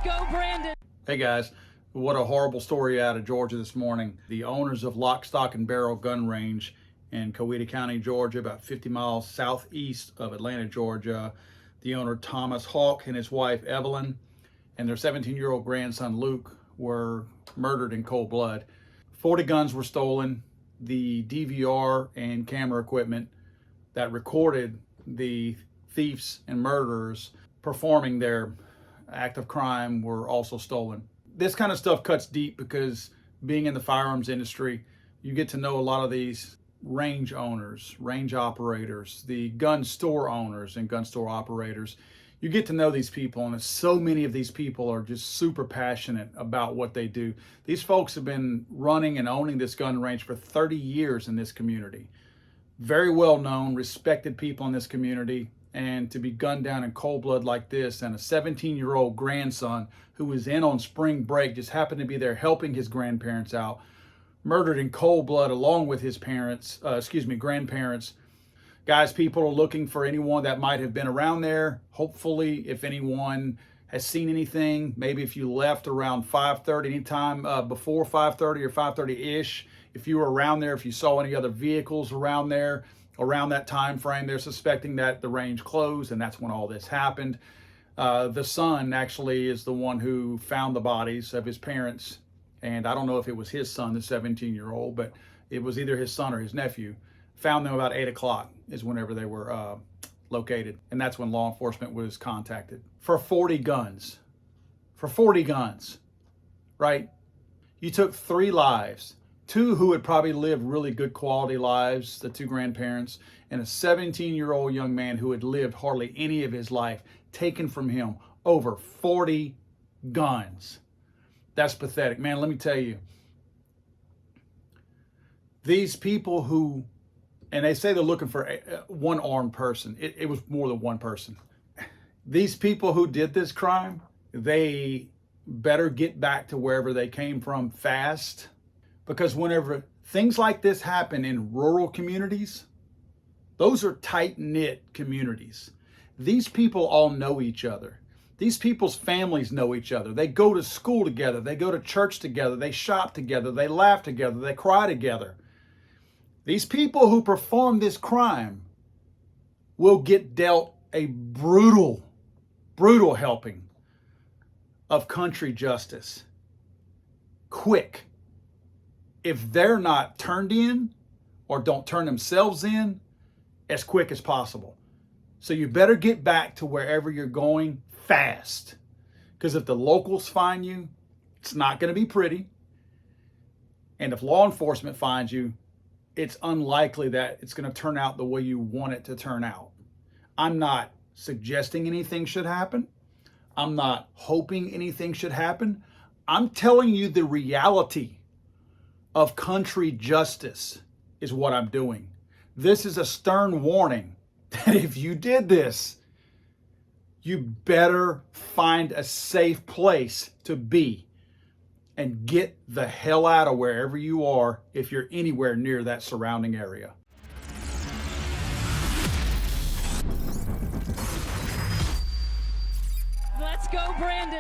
go, Brandon. Hey guys, what a horrible story out of Georgia this morning. The owners of Lock, Stock, and Barrel Gun Range in Coweta County, Georgia, about 50 miles southeast of Atlanta, Georgia. The owner, Thomas Hawk, and his wife, Evelyn, and their 17-year-old grandson, Luke, were murdered in cold blood. 40 guns were stolen. The DVR and camera equipment that recorded the thieves and murderers performing their act of crime were also stolen. This kind of stuff cuts deep because being in the firearms industry, you get to know a lot of these range owners, range operators, the gun store owners and gun store operators. You get to know these people, and so many of these people are just super passionate about what they do. These folks have been running and owning this gun range for 30 years in this community. Very well known, respected people in this community, and to be gunned down in cold blood like this, and a 17-year-old grandson who was in on spring break, just happened to be there helping his grandparents out, murdered in cold blood along with his grandparents. Guys, people are looking for anyone that might have been around there. Hopefully, if anyone has seen anything, maybe if you left around 5:30, anytime before 5:30 or 5:30-ish, if you were around there, if you saw any other vehicles around there, around that time frame, they're suspecting that the range closed, and that's when all this happened. The son actually is the one who found the bodies of his parents, and I don't know if it was his son, the 17-year-old, but it was either his son or his nephew. Found them about 8 o'clock is whenever they were located, and that's when law enforcement was contacted. For 40 guns, right? You took 3 lives. 2 who had probably lived really good quality lives, the 2 grandparents, and a 17-year-old young man who had lived hardly any of his life, taken from him. Over 40 guns. That's pathetic. Man, let me tell you, these people who, and they say they're looking for one armed person. It was more than one person. These people who did this crime, they better get back to wherever they came from fast. Because whenever things like this happen in rural communities, those are tight-knit communities. These people all know each other. These people's families know each other. They go to school together. They go to church together. They shop together. They laugh together. They cry together. These people who perform this crime will get dealt a brutal helping of country justice. Quick. If they're not turned in or don't turn themselves in as quick as possible. So you better get back to wherever you're going fast. Because if the locals find you, it's not going to be pretty. And if law enforcement finds you, it's unlikely that it's going to turn out the way you want it to turn out. I'm not suggesting anything should happen. I'm not hoping anything should happen. I'm telling you the reality of country justice is what I'm doing. This is a stern warning that if you did this, you better find a safe place to be and get the hell out of wherever you are if you're anywhere near that surrounding area. Let's go, Brandon.